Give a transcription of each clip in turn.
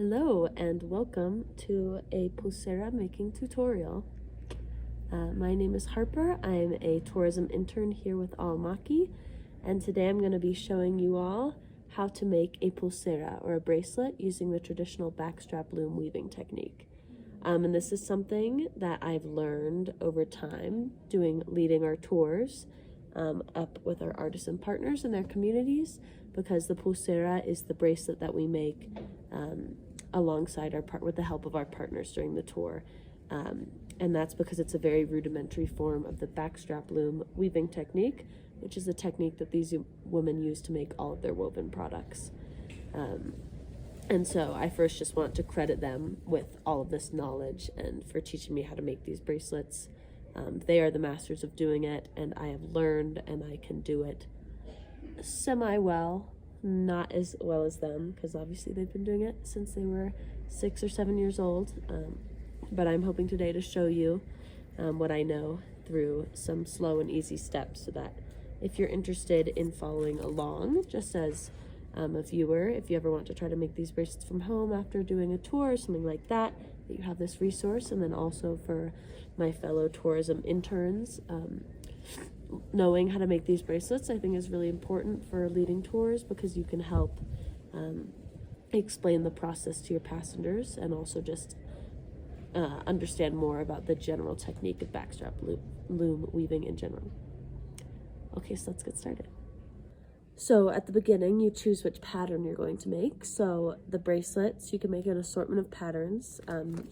Hello and welcome to a pulsera making tutorial. My name is Harper. I'm a tourism intern here with Awamaki, and today I'm going to be showing you all how to make a pulsera or a bracelet using the traditional backstrap loom weaving technique. And this is something that I've learned over time leading our tours up with our artisan partners in their communities, because the pulsera is the bracelet that we make alongside with the help of our partners during the tour. And that's because it's a very rudimentary form of the backstrap loom weaving technique, which is a technique that these women use to make all of their woven products. And so I first just want to credit them with all of this knowledge and for teaching me how to make these bracelets. They are the masters of doing it, and I have learned and I can do it semi-well, not as well as them, because obviously they've been doing it since they were 6 or 7 years old. But I'm hoping today to show you what I know through some slow and easy steps, so that if you're interested in following along, just as a viewer, if you ever want to try to make these bracelets from home after doing a tour or something like that, you have this resource. And then also for my fellow tourism interns, knowing how to make these bracelets I think is really important for leading tours, because you can help explain the process to your passengers and also just understand more about the general technique of backstrap loom weaving in general. Okay, so let's get started. So at the beginning, you choose which pattern you're going to make. So the bracelets, you can make an assortment of patterns.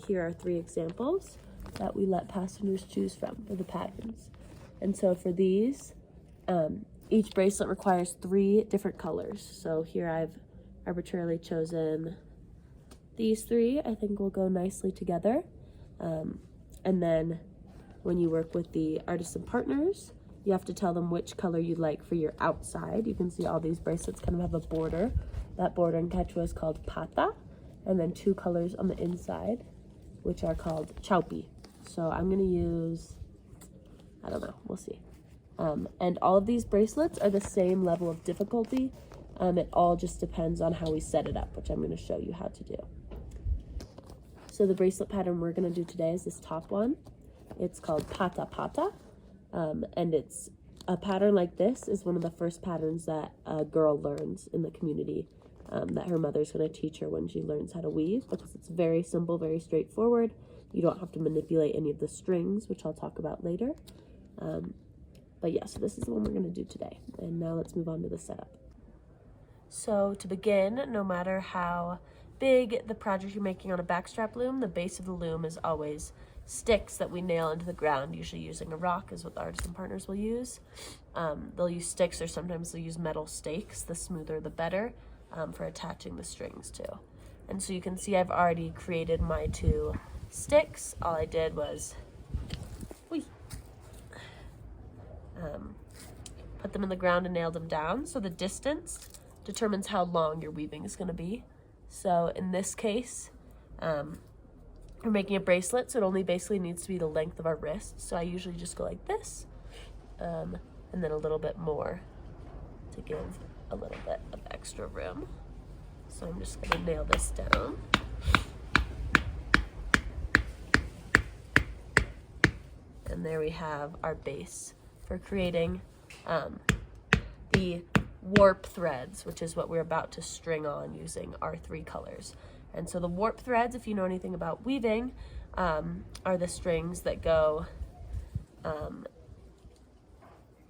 Here are 3 examples that we let passengers choose from for the patterns. And so for these, each bracelet requires 3 different colors. So here I've arbitrarily chosen these 3. I think will go nicely together. And then when you work with the artisan partners, you have to tell them which color you'd like for your outside. You can see all these bracelets kind of have a border. That border in Quechua is called pata, and then 2 colors on the inside, which are called chaupi. So I'm gonna use, I don't know, we'll see. And all of these bracelets are the same level of difficulty. It all just depends on how we set it up, which I'm gonna show you how to do. So the bracelet pattern we're gonna do today is this top one. It's called pata pata. And it's a pattern like this is one of the first patterns that a girl learns in the community, that her mother's going to teach her when she learns how to weave, because it's very simple, very straightforward. You don't have to manipulate any of the strings, which I'll talk about later. But yeah, so this is the one we're going to do today. And now let's move on to the setup. So to begin, no matter how big the project you're making on a backstrap loom, the base of the loom is always sticks that we nail into the ground, usually using a rock is what the artisan partners will use. They'll use sticks, or sometimes they'll use metal stakes, the smoother the better, for attaching the strings to. And so you can see I've already created my 2 sticks. All I did was put them in the ground and nailed them down. So the distance determines how long your weaving is going to be. So in this case, we're making a bracelet, so it only basically needs to be the length of our wrist. So I usually just go like this, and then a little bit more to give a little bit of extra room. So I'm just gonna nail this down. And there we have our base for creating the warp threads, which is what we're about to string on using our 3 colors. And so the warp threads, if you know anything about weaving, are the strings that go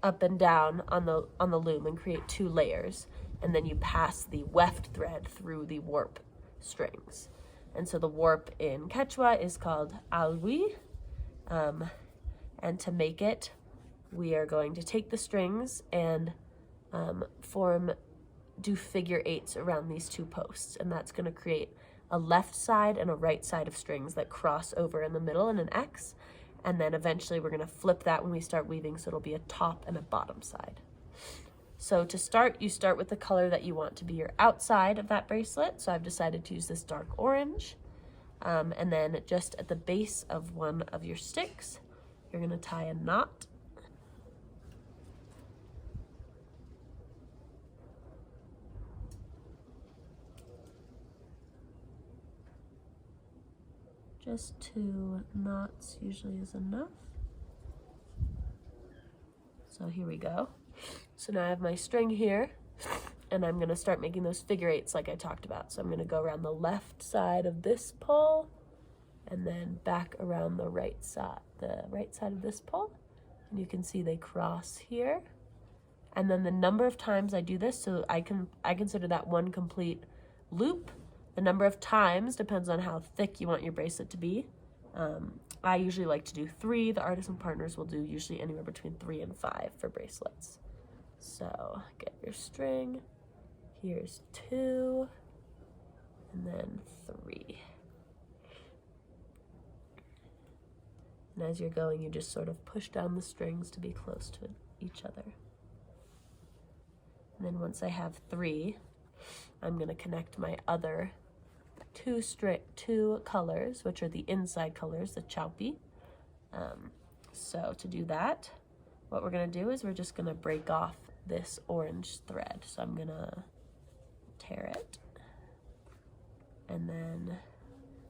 up and down on the loom and create 2 layers, and then you pass the weft thread through the warp strings. And so the warp in Quechua is called alwi, and to make it, we are going to take the strings and do figure 8s around these 2 posts, and that's going to create a left side and a right side of strings that cross over in the middle in an X, and then eventually we're going to flip that when we start weaving, so it'll be a top and a bottom side. So to start, you start with the color that you want to be your outside of that bracelet. So I've decided to use this dark orange, and then just at the base of one of your sticks, you're going to tie a knot. Just 2 knots usually is enough. So here we go. So now I have my string here, and I'm gonna start making those figure 8s like I talked about. So I'm gonna go around the left side of this pole, and then back around the right side of this pole. And you can see they cross here. And then the number of times I do this, so I consider that one complete loop. The number of times depends on how thick you want your bracelet to be. I usually like to do 3. The artisan partners will do usually anywhere between 3 and 5 for bracelets. So get your string, here's 2, and then 3. And as you're going, you just sort of push down the strings to be close to each other. And then once I have 3, I'm going to connect my other 2 colors, which are the inside colors, the chaupi. So to do that, what we're going to do is we're just going to break off this orange thread. So I'm going to tear it and then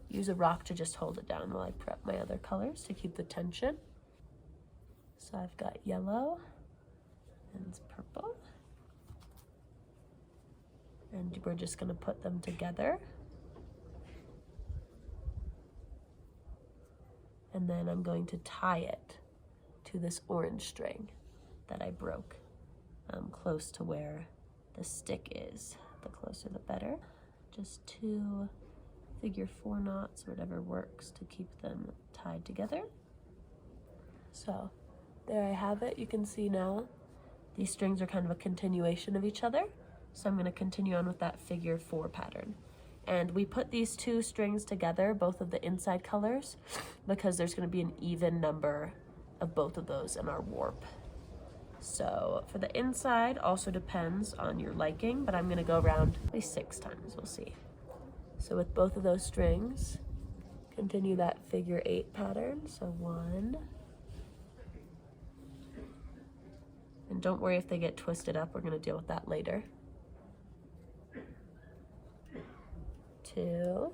use a rock to just hold it down while I prep my other colors to keep the tension. So I've got yellow and purple. And we're just going to put them together. And then I'm going to tie it to this orange string that I broke close to where the stick is. The closer the better. Just 2 figure 4 knots, whatever works to keep them tied together. So there I have it. You can see now these strings are kind of a continuation of each other. So I'm going to continue on with that figure 4 pattern. And we put these 2 strings together, both of the inside colors, because there's going to be an even number of both of those in our warp. So for the inside also depends on your liking, but I'm going to go around at least 6 times, we'll see. So with both of those strings, continue that figure 8 pattern. So 1. And don't worry if they get twisted up, we're going to deal with that later. 2.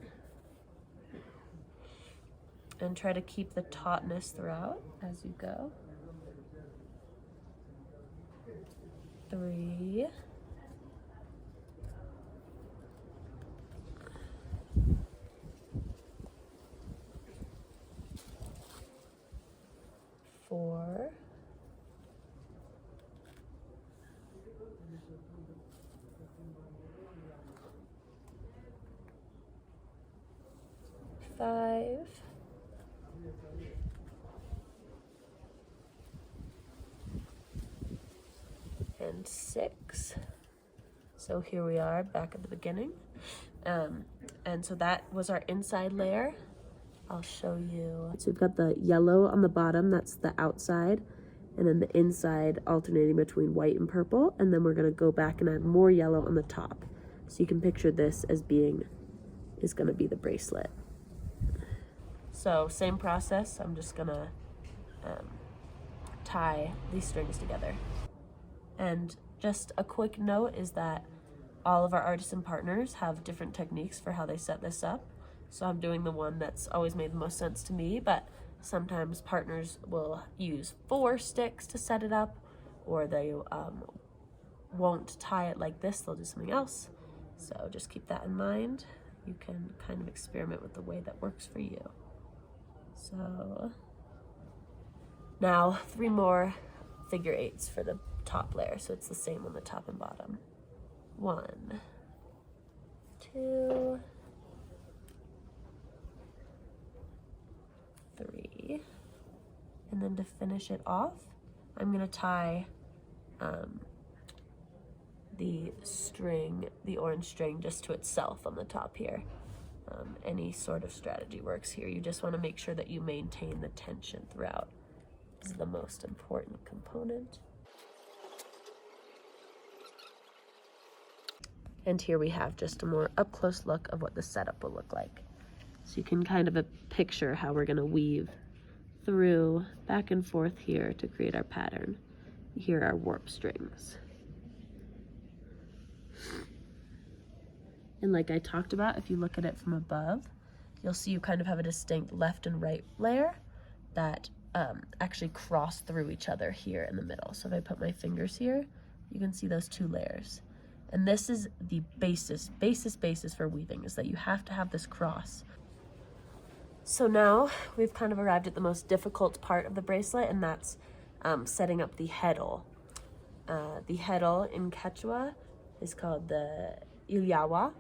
And try to keep the tautness throughout as you go. 3. 4. 5. And 6. So here we are back at the beginning. And so that was our inside layer. I'll show you. So we've got the yellow on the bottom, that's the outside, and then the inside alternating between white and purple, and then we're going to go back and add more yellow on the top. So you can picture this as going to be the bracelet. So same process, I'm just going to tie these strings together. And just a quick note is that all of our artisan partners have different techniques for how they set this up. So I'm doing the one that's always made the most sense to me, but sometimes partners will use 4 sticks to set it up, or they won't tie it like this, they'll do something else. So just keep that in mind. You can kind of experiment with the way that works for you. So now 3 more figure 8s for the top layer, so it's the same on the top and bottom. 1, 2, 3, and then to finish it off, I'm going to tie the string, the orange string, just to itself on the top here. Any sort of strategy works here. You just want to make sure that you maintain the tension throughout. This is the most important component. And here we have just a more up-close look of what the setup will look like. So you can kind of picture how we're going to weave through back and forth here to create our pattern. Here are our warp strings. And like I talked about, if you look at it from above, you'll see you kind of have a distinct left and right layer that actually cross through each other here in the middle. So if I put my fingers here, you can see those two layers. And this is the basis for weaving, is that you have to have this cross. So now we've kind of arrived at the most difficult part of the bracelet, and that's setting up the heddle. The heddle in Quechua is called the Ilyawa,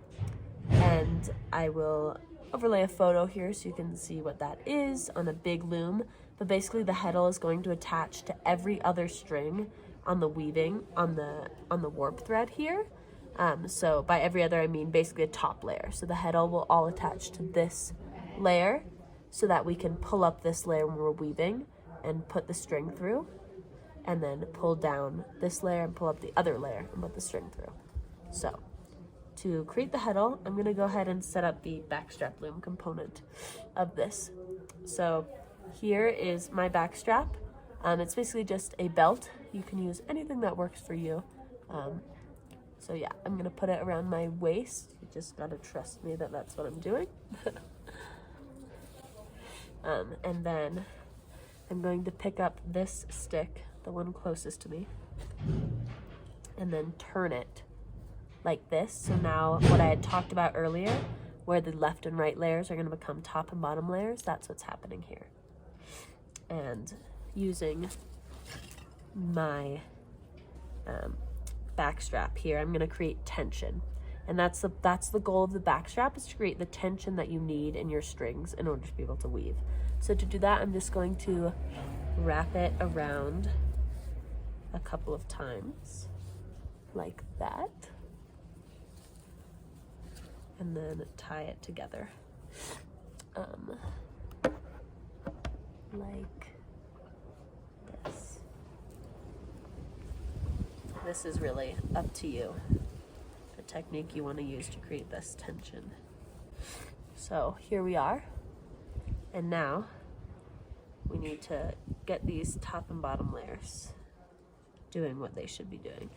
and I will overlay a photo here so you can see what that is on a big loom. But basically the heddle is going to attach to every other string on the weaving, on the warp thread here. So by every other, I mean basically a top layer. So the heddle will all attach to this layer so that we can pull up this layer when we're weaving and put the string through, and then pull down this layer and pull up the other layer and put the string through. So to create the heddle, I'm gonna go ahead and set up the backstrap loom component of this. So here is my backstrap. It's basically just a belt. You can use anything that works for you. So yeah, I'm gonna put it around my waist. You just gotta trust me that that's what I'm doing. And then I'm going to pick up this stick, the one closest to me, and then turn it like this. So now what I had talked about earlier, where the left and right layers are going to become top and bottom layers, that's what's happening here. And using my backstrap here, I'm going to create tension. And that's the goal of the backstrap, is to create the tension that you need in your strings in order to be able to weave. So to do that, I'm just going to wrap it around a couple of times like that, and then tie it together like this. This is really up to you, the technique you want to use to create this tension. So here we are, and now we need to get these top and bottom layers doing what they should be doing.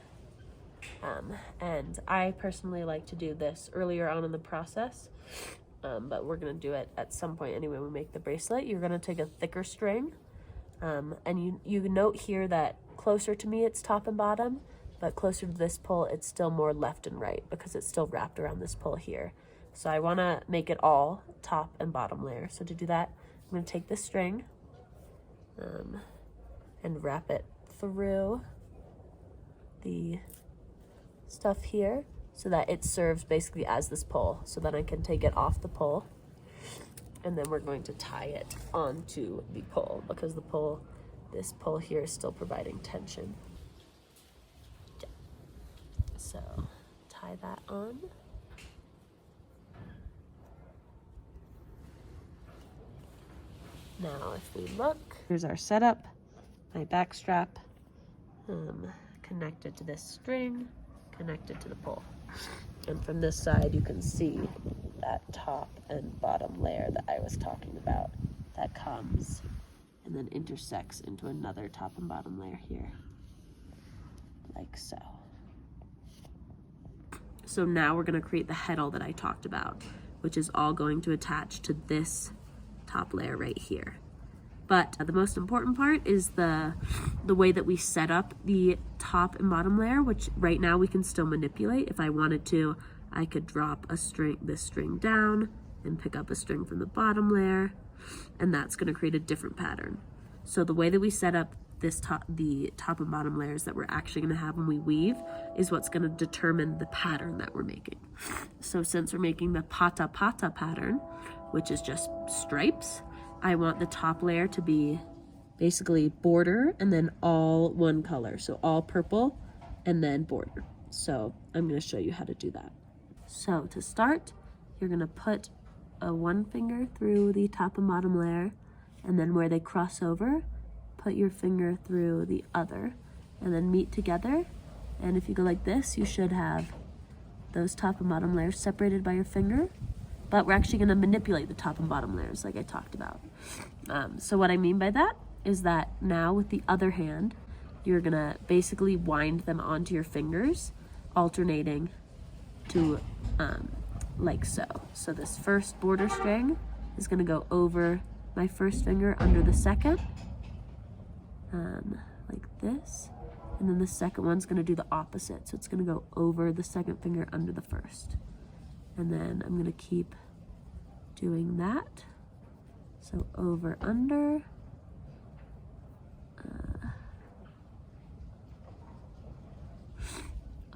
And I personally like to do this earlier on in the process, but we're gonna do it at some point anyway. When we make the bracelet, you're gonna take a thicker string, and you note here that closer to me it's top and bottom, but closer to this pole it's still more left and right because it's still wrapped around this pole here. So I wanna make it all top and bottom layer. So to do that, I'm gonna take this string and wrap it through the stuff here so that it serves basically as this pole, so that I can take it off the pole, and then we're going to tie it onto the pole because this pole here is still providing tension. So tie that on. Now if we look, here's our setup, my backstrap connected to this string, connected to the pole. And from this side you can see that top and bottom layer that I was talking about that comes and then intersects into another top and bottom layer here, like so. So now we're going to create the heddle that I talked about, which is all going to attach to this top layer right here. But the most important part is the way that we set up the top and bottom layer, which right now we can still manipulate. If I wanted to, I could drop this string down and pick up a string from the bottom layer, and that's going to create a different pattern. So the way that we set up the top and bottom layers that we're actually going to have when we weave is what's going to determine the pattern that we're making. So since we're making the pata pata pattern, which is just stripes, I want the top layer to be basically border and then all one color. So all purple and then border. So I'm going to show you how to do that. So to start, you're going to put one finger through the top and bottom layer, and then where they cross over, put your finger through the other and then meet together. And if you go like this, you should have those top and bottom layers separated by your finger. But we're actually going to manipulate the top and bottom layers like I talked about. So what I mean by that is that now with the other hand, you're going to basically wind them onto your fingers, alternating to like so. So this first border string is going to go over my first finger under the second, like this. And then the second one's going to do the opposite. So it's going to go over the second finger under the first. And then I'm going to keep doing that. So over, under.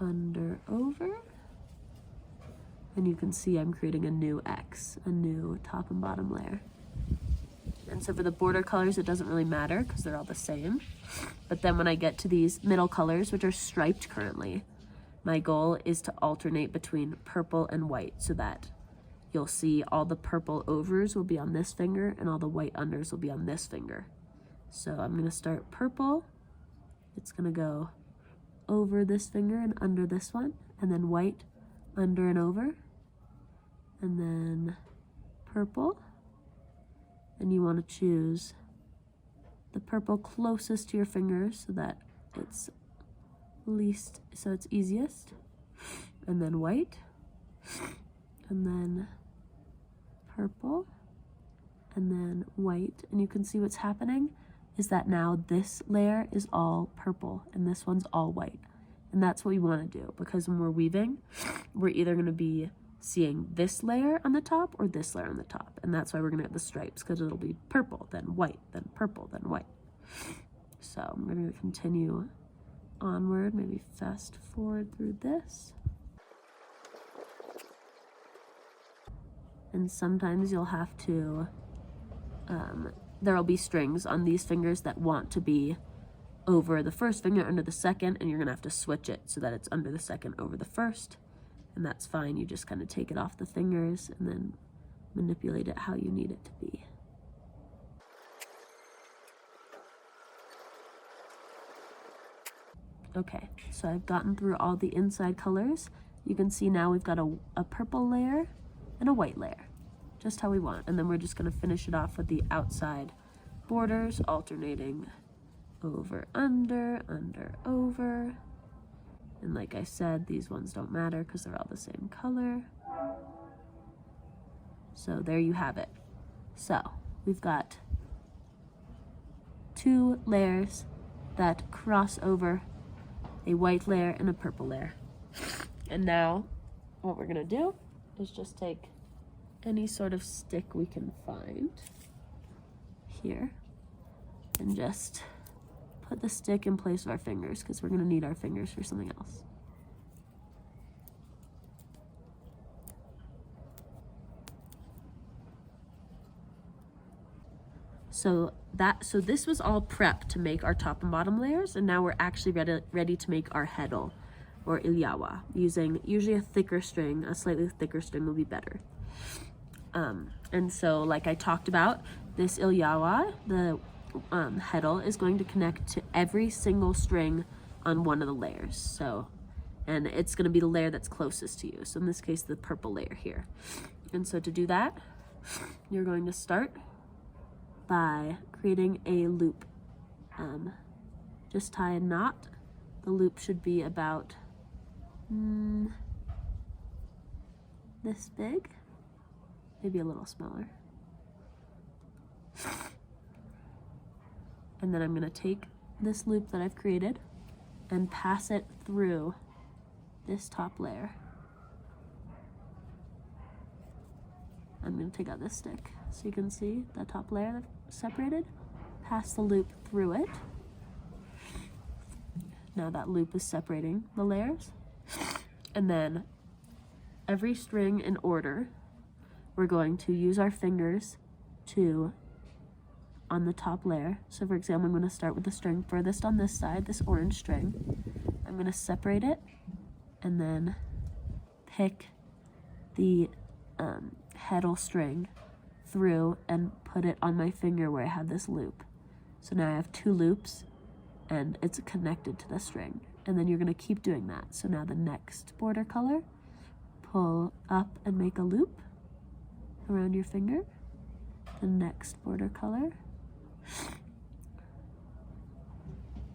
Under, over. And you can see I'm creating a new X, a new top and bottom layer. And so for the border colors, it doesn't really matter because they're all the same. But then when I get to these middle colors, which are striped currently, my goal is to alternate between purple and white so that you'll see all the purple overs will be on this finger and all the white unders will be on this finger. So I'm going to start purple. It's going to go over this finger and under this one, and then white under and over, and then purple. And you want to choose the purple closest to your fingers so that it's it's easiest, and then white, and then purple, and then white. And you can see what's happening is that now this layer is all purple and this one's all white. And that's what we want to do, because when we're weaving, we're either going to be seeing this layer on the top or this layer on the top. And that's why we're going to get the stripes, because it'll be purple, then white, then purple, then white. So I'm going to continue onward, maybe fast forward through this. And sometimes you'll have to, there'll be strings on these fingers that want to be over the first finger, under the second, and you're going to have to switch it so that it's under the second, over the first. And that's fine. You just kind of take it off the fingers and then manipulate it how you need it to be. Okay, so I've gotten through all the inside colors. You can see now we've got a purple layer and a white layer, just how we want. And then we're just going to finish it off with the outside borders, alternating over, under, over. And like I said, these ones don't matter because they're all the same color. So there you have it. So we've got 2 layers that cross over, a white layer and a purple layer. And now what we're gonna do is just take any sort of stick we can find here and just put the stick in place of our fingers, because we're going to need our fingers for something else. So this was all prep to make our top and bottom layers, and now we're actually ready to make our heddle, or ilyawa, using usually a thicker string. A slightly thicker string will be better. And so like I talked about, this ilyawa, the heddle, is going to connect to every single string on one of the layers. So, and it's going to be the layer that's closest to you. So in this case, the purple layer here. And so to do that, you're going to start by creating a loop. Just tie a knot. The loop should be about this big, maybe a little smaller. And then I'm going to take this loop that I've created and pass it through this top layer. I'm going to take out this stick so you can see the top layer that's separated. Pass the loop through it. Now that loop is separating the layers. And then every string in order, we're going to use our fingers to on the top layer. So for example, I'm going to start with the string furthest on this side, this orange string. I'm going to separate it and then pick the heddle string through and put it on my finger where I have this loop. So now I have 2 loops and it's connected to the string. And then you're going to keep doing that. So now the next border color, pull up and make a loop around your finger. The next border color,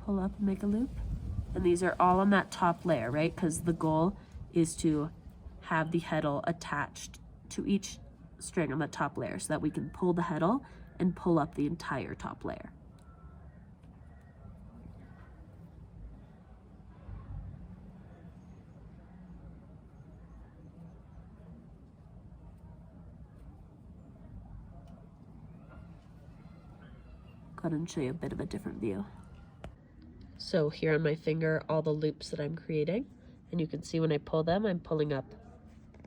pull up and make a loop. And these are all on that top layer, right? Because the goal is to have the heddle attached to each string on the top layer so that we can pull the heddle and pull up the entire top layer. Go ahead and show you a bit of a different view. So here on my finger, all the loops that I'm creating, and you can see when I pull them, I'm pulling up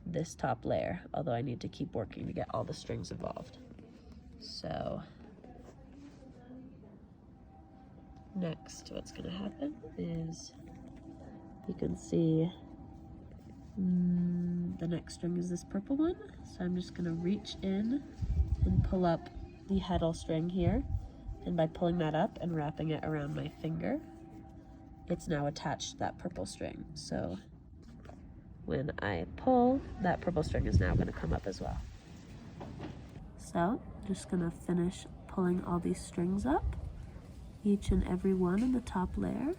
this top layer, although I need to keep working to get all the strings involved. So next, what's gonna happen is you can see the next string is this purple one. So I'm just gonna reach in and pull up the heddle string here. And by pulling that up and wrapping it around my finger, it's now attached to that purple string. So when I pull, that purple string is now gonna come up as well. So just gonna finish pulling all these strings up, each and every one in the top layer.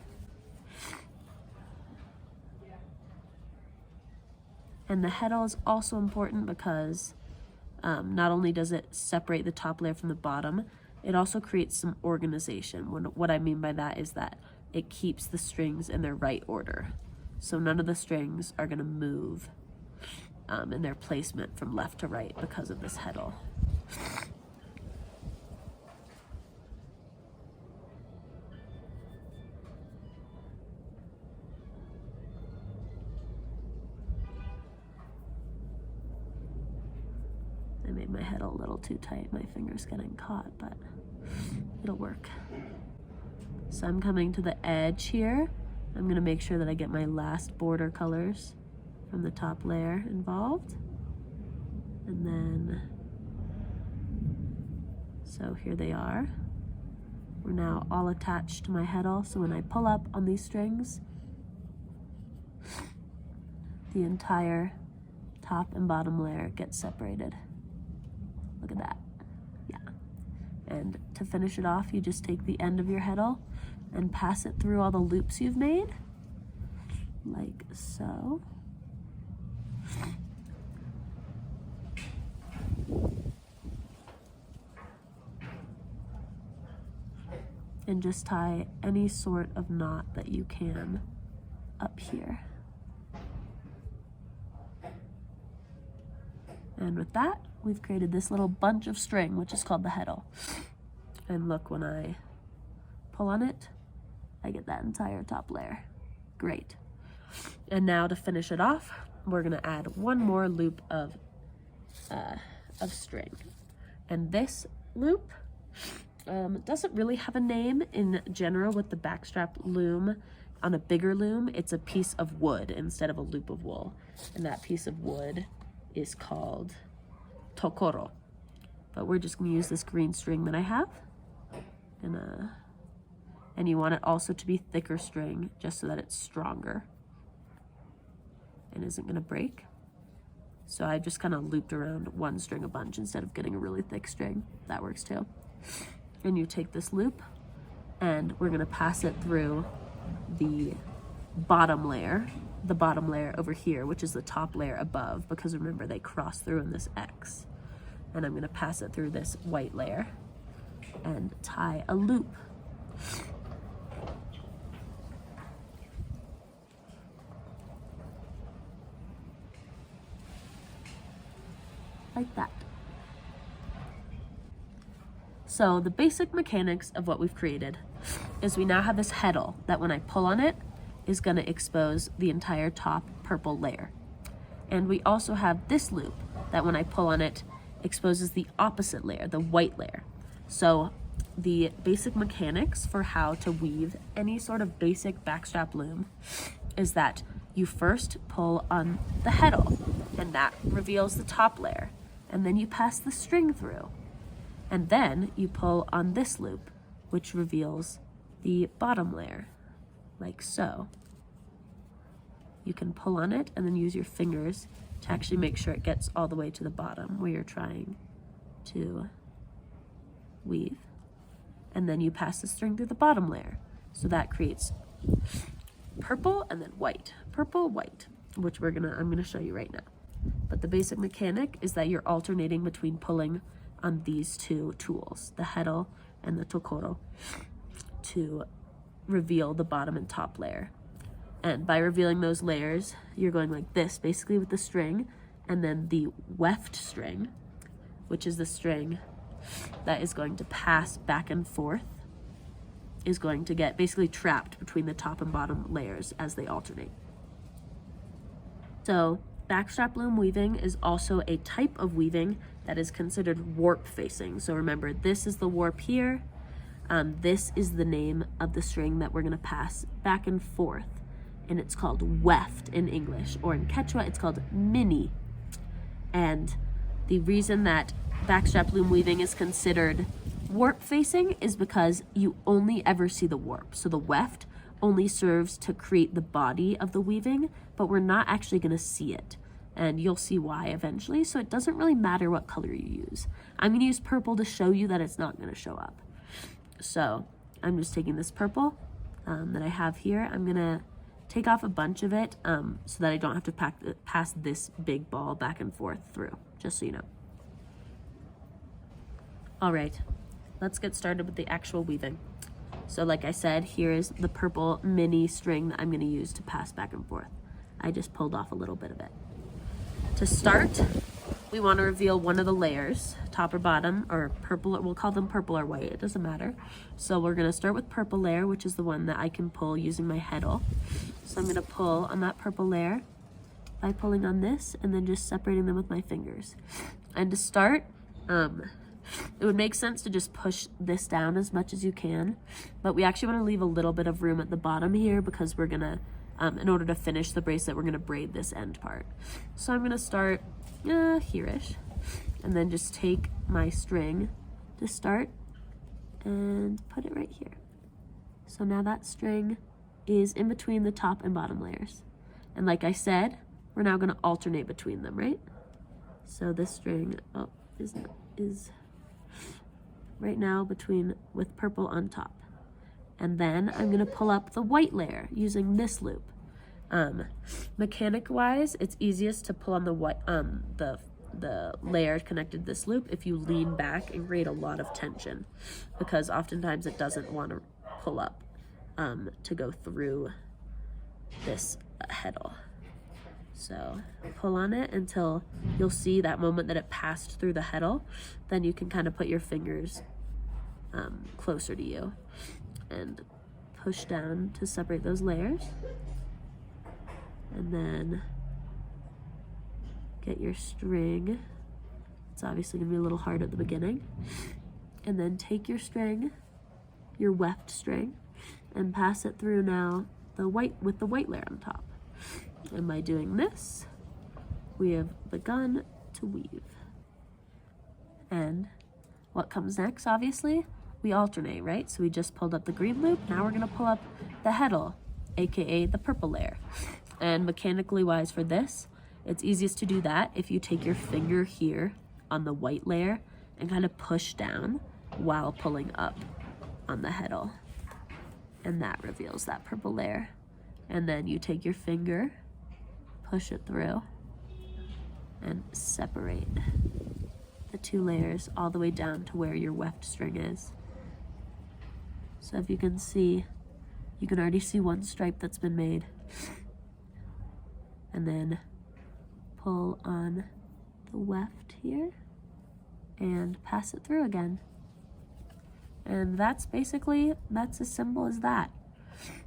And the heddle is also important because not only does it separate the top layer from the bottom, it also creates some organization. What I mean by that is that it keeps the strings in their right order. So none of the strings are gonna move in their placement from left to right because of this heddle. I made my heddle a little too tight. My finger's getting caught, but it'll work. So I'm coming to the edge here. I'm gonna make sure that I get my last border colors from the top layer involved. And then, so here they are. We're now all attached to my heddle. So when I pull up on these strings, the entire top and bottom layer gets separated. Look at that, yeah. And to finish it off, you just take the end of your heddle and pass it through all the loops you've made, like so. And just tie any sort of knot that you can up here. And with that, we've created this little bunch of string, which is called the heddle. And look, when I pull on it, I get that entire top layer. Great. And now to finish it off, we're gonna add one more loop of string. And this loop doesn't really have a name in general with the backstrap loom. On a bigger loom, it's a piece of wood instead of a loop of wool. And that piece of wood is called tokoro. But we're just gonna use this green string that I have. And you want it also to be thicker string just so that it's stronger and isn't gonna break. So I just kind of looped around one string a bunch instead of getting a really thick string. That works too. And you take this loop and we're gonna pass it through the bottom layer over here, which is the top layer above, because remember they cross through in this X. And I'm gonna pass it through this white layer and tie a loop. Like that. So the basic mechanics of what we've created is we now have this heddle that when I pull on it is going to expose the entire top purple layer. And we also have this loop that when I pull on it exposes the opposite layer, the white layer. So the basic mechanics for how to weave any sort of basic backstrap loom is that you first pull on the heddle and that reveals the top layer, and then you pass the string through, and then you pull on this loop which reveals the bottom layer, like so. You can pull on it and then use your fingers to actually make sure it gets all the way to the bottom where you're trying to weave. And then you pass the string through the bottom layer. So that creates purple and then white. Purple, white, which I'm gonna show you right now. But the basic mechanic is that you're alternating between pulling on these two tools, the heddle and the tokoro, to reveal the bottom and top layer. And by revealing those layers, you're going like this, basically with the string, and then the weft string, which is the string that is going to pass back and forth, is going to get basically trapped between the top and bottom layers as they alternate. So backstrap loom weaving is also a type of weaving that is considered warp facing. So remember, this is the warp here. This is the name of the string that we're going to pass back and forth, and it's called weft in English, or in Quechua it's called mini. And the reason that backstrap loom weaving is considered warp facing is because you only ever see the warp. So the weft only serves to create the body of the weaving, but we're not actually going to see it. And you'll see why eventually. So it doesn't really matter what color you use. I'm going to use purple to show you that it's not going to show up. So I'm just taking this purple that I have here. I'm going to take off a bunch of it so that I don't have to pass this big ball back and forth through, just so you know. All right, let's get started with the actual weaving. So like I said, here is the purple mini string that I'm going to use to pass back and forth. I just pulled off a little bit of it. To start, we want to reveal one of the layers, top or bottom, or purple, we'll call them purple or white, it doesn't matter. So we're going to start with purple layer, which is the one that I can pull using my heddle. So I'm going to pull on that purple layer by pulling on this and then just separating them with my fingers. And to start, it would make sense to just push this down as much as you can, but we actually want to leave a little bit of room at the bottom here because we're going to, in order to finish the bracelet, we're going to braid this end part. So I'm going to start here-ish, and then just take my string to start and put it right here. So now that string is in between the top and bottom layers. And like I said, we're now going to alternate between them, right? So this string is right now with purple on top. And then I'm going to pull up the white layer using this loop. Mechanic wise, it's easiest to pull on the white, the layer connected to this loop if you lean back and create a lot of tension, because oftentimes it doesn't want to pull up to go through this heddle. So pull on it until you'll see that moment that it passed through the heddle. Then you can kind of put your fingers closer to you and push down to separate those layers. And then get your string. It's obviously gonna be a little hard at the beginning. And then take your string, your weft string, and pass it through now with the white layer on top. And by doing this, we have begun to weave. And what comes next, obviously, we alternate, right? So we just pulled up the green loop. Now we're gonna pull up the heddle, AKA the purple layer. And mechanically wise for this, it's easiest to do that if you take your finger here on the white layer and kind of push down while pulling up on the heddle. And that reveals that purple layer. And then you take your finger, push it through, and separate the two layers all the way down to where your weft string is. So if you can see, you can already see one stripe that's been made. And then pull on the weft here and pass it through again. And that's as simple as that.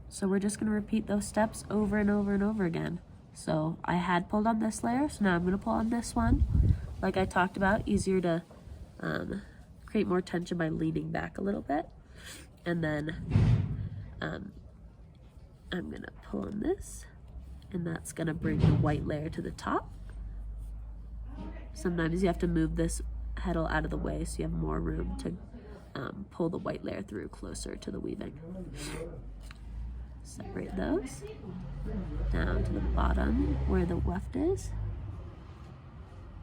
So we're just gonna repeat those steps over and over and over again. So I had pulled on this layer, so now I'm gonna pull on this one. Like I talked about, easier to create more tension by leaning back a little bit. And then I'm gonna pull on this, and that's gonna bring the white layer to the top. Sometimes you have to move this heddle out of the way so you have more room to pull the white layer through closer to the weaving. Separate those down to the bottom where the weft is,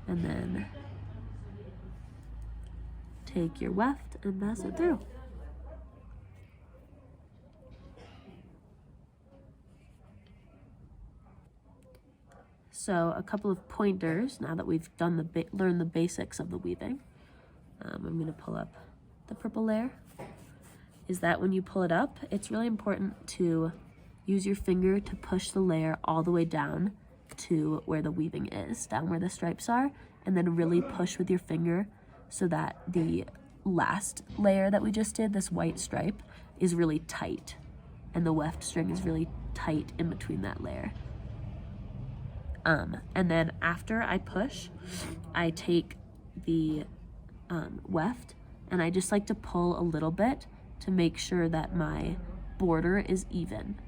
and then take your weft and pass it through. So a couple of pointers now that we've done learned the basics of the weaving. I'm going to pull up the purple layer. Is that when you pull it up, it's really important to use your finger to push the layer all the way down to where the weaving is, down where the stripes are, and then really push with your finger so that the last layer that we just did, this white stripe, is really tight, and the weft string is really tight in between that layer. And then after I push, I take the weft and I just like to pull a little bit to make sure that my border is even.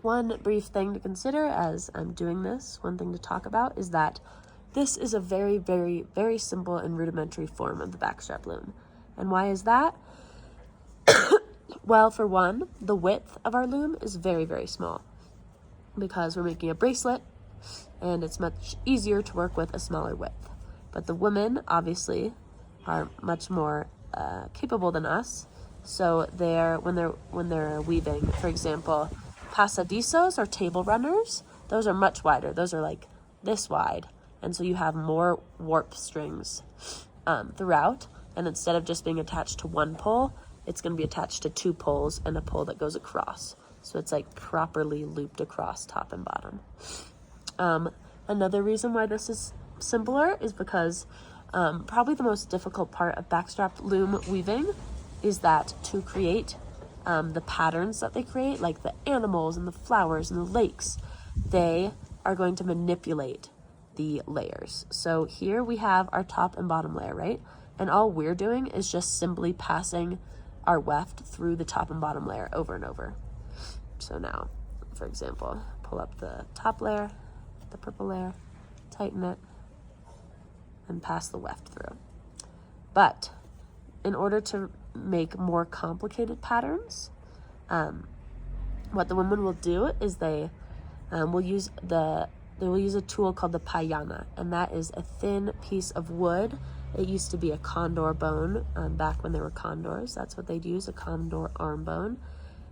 One brief thing to consider as I'm doing this, one thing to talk about is that this is a very, very, very simple and rudimentary form of the backstrap loom. And why is that? Well, for one, the width of our loom is very, very small because we're making a bracelet and it's much easier to work with a smaller width. But the women obviously are much more capable than us. So when they're weaving, for example, pasadizos or table runners, those are much wider. Those are like this wide. And so you have more warp strings throughout. And instead of just being attached to one pole, it's going to be attached to two poles and a pole that goes across. So it's like properly looped across top and bottom. Another reason why this is simpler is because probably the most difficult part of backstrap loom weaving is that to create the patterns that they create, like the animals and the flowers and the lakes, they are going to manipulate the layers. So here we have our top and bottom layer, right? And all we're doing is just simply passing our weft through the top and bottom layer over and over. So now, for example, pull up the top layer, the purple layer, tighten it, and pass the weft through. But in order to make more complicated patterns, what the women will do is they will use a tool called the payana, and that is a thin piece of wood. It used to be a condor bone back when there were condors. That's what they'd use, a condor arm bone.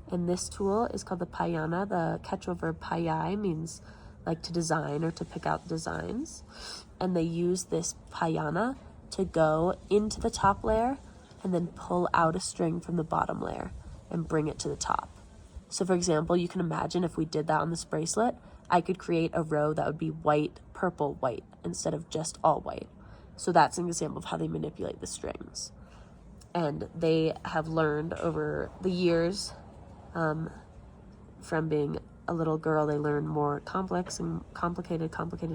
And this tool is called the payana. The Quechua verb payai means like to design or to pick out designs. And they use this payana to go into the top layer and then pull out a string from the bottom layer and bring it to the top. So for example, you can imagine if we did that on this bracelet, I could create a row that would be white, purple, white, instead of just all white. So that's an example of how they manipulate the strings. And they have learned over the years, from being a little girl, they learn more complex and complicated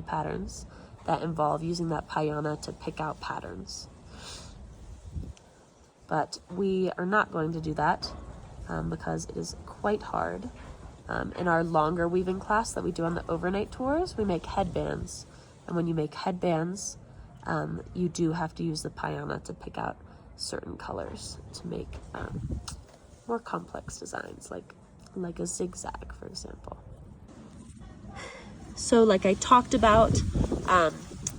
patterns that involve using that payana to pick out patterns. But we are not going to do that because it is quite hard. In our longer weaving class that we do on the overnight tours, we make headbands. And when you make headbands, you do have to use the payana to pick out certain colors to make more complex designs, like a zigzag, for example. So like I talked about,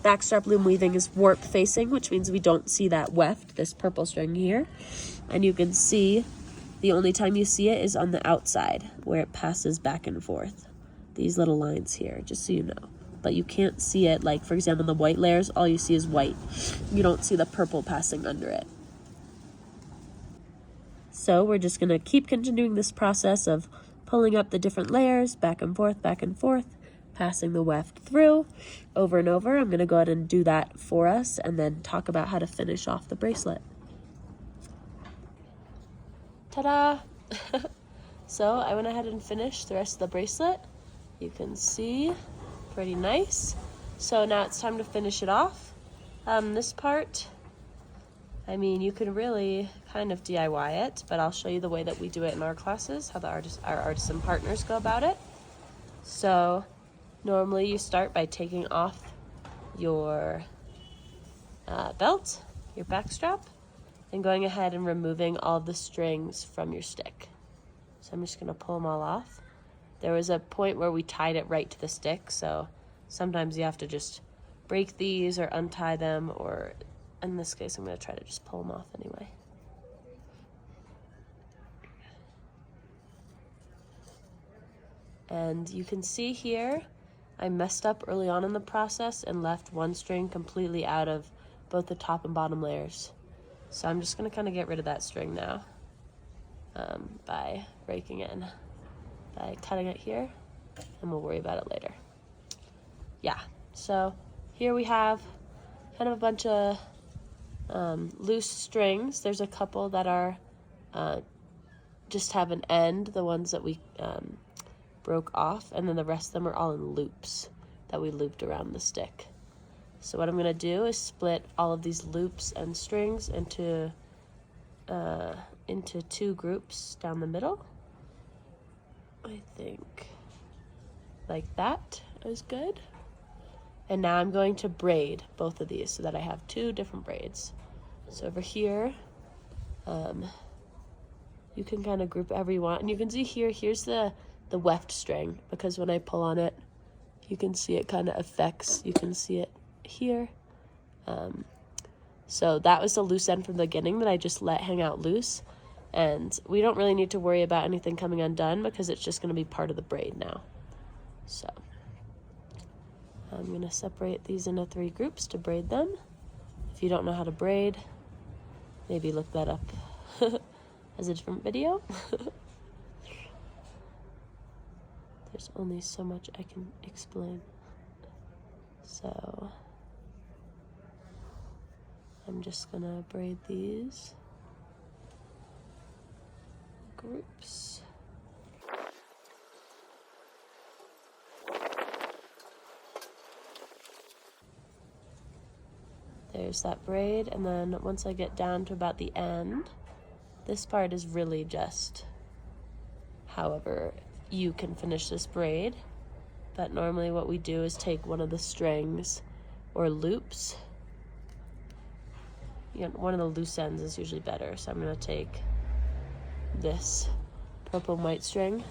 backstrap loom weaving is warp facing, which means we don't see that weft, this purple string here. And you can see the only time you see it is on the outside where it passes back and forth. These little lines here, just so you know. But you can't see it, like for example, the white layers, all you see is white. You don't see the purple passing under it. So we're just going to keep continuing this process of pulling up the different layers back and forth, passing the weft through over and over. I'm going to go ahead and do that for us and then talk about how to finish off the bracelet. Ta-da! So I went ahead and finished the rest of the bracelet. You can see, pretty nice. So now it's time to finish it off. This part, I mean, you can really kind of DIY it, but I'll show you the way that we do it in our classes, how our artisan partners go about it. So normally you start by taking off your belt, your backstrap, and going ahead and removing all the strings from your stick. So I'm just gonna pull them all off. There was a point where we tied it right to the stick, so sometimes you have to just break these or untie them, or in this case I'm gonna try to just pull them off anyway. And you can see here, I messed up early on in the process and left one string completely out of both the top and bottom layers. So I'm just gonna kind of get rid of that string now by breaking in, by cutting it here, and we'll worry about it later. Yeah, so here we have kind of a bunch of loose strings. There's a couple that are just have an end, the ones that we broke off, and then the rest of them are all in loops that we looped around the stick. So what I'm gonna do is split all of these loops and strings into two groups down the middle. I think like that is good. And now I'm going to braid both of these so that I have two different braids. So over here, you can kind of group every one. And you can see here, here's the weft string, because when I pull on it, you can see it kind of affects, you can see it here. So that was the loose end from the beginning that I just let hang out loose. And we don't really need to worry about anything coming undone because it's just going to be part of the braid now. So I'm going to separate these into 3 groups to braid them. If you don't know how to braid, maybe look that up as a different video. There's only so much I can explain. So I'm just gonna braid these groups. There's that braid, and then once I get down to about the end, this part is really just however you can finish this braid. But normally what we do is take one of the strings or loops. One of the loose ends is usually better, so I'm going to take this purple and white string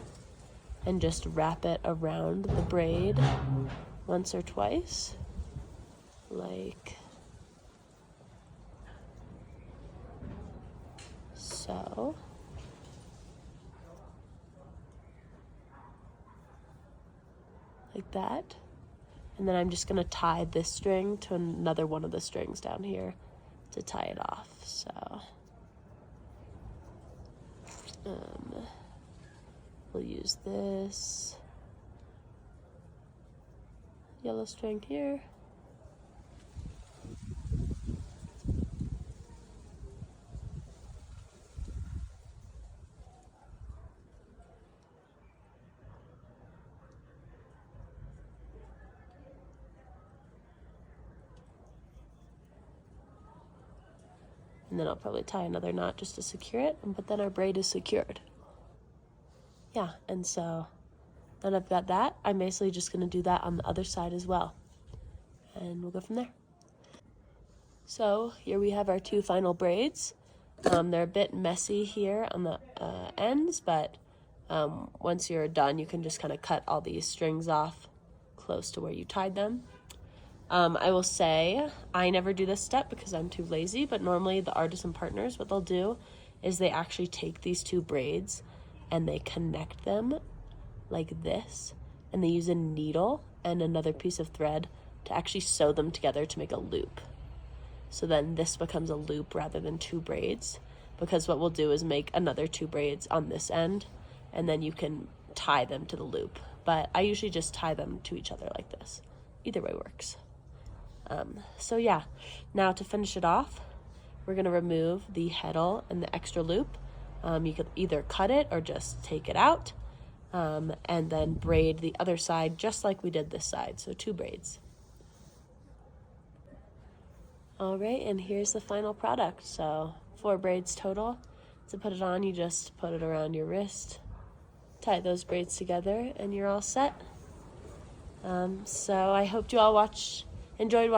and just wrap it around the braid once or twice, like so. Like that. And then I'm just going to tie this string to another one of the strings down here to tie it off. So we'll use this yellow string here. And then I'll probably tie another knot just to secure it, but then our braid is secured. Yeah, and so then I've got that. I'm basically just gonna do that on the other side as well. And we'll go from there. So here we have our 2 final braids. They're a bit messy here on the ends, but once you're done, you can just kind of cut all these strings off close to where you tied them. I will say I never do this step because I'm too lazy, but normally the artisan partners, what they'll do is they actually take these 2 braids and they connect them like this, and they use a needle and another piece of thread to actually sew them together to make a loop. So then this becomes a loop rather than 2 braids. because what we'll do is make another 2 braids on this end, and then you can tie them to the loop. But I usually just tie them to each other like this. Either way works. So yeah, now to finish it off, we're gonna remove the heddle and the extra loop. You could either cut it or just take it out, and then braid the other side just like we did this side, so 2 braids. All right, and here's the final product. So 4 braids total. To put it on, you just put it around your wrist, tie those braids together, and you're all set. So I hope you all enjoyed watching.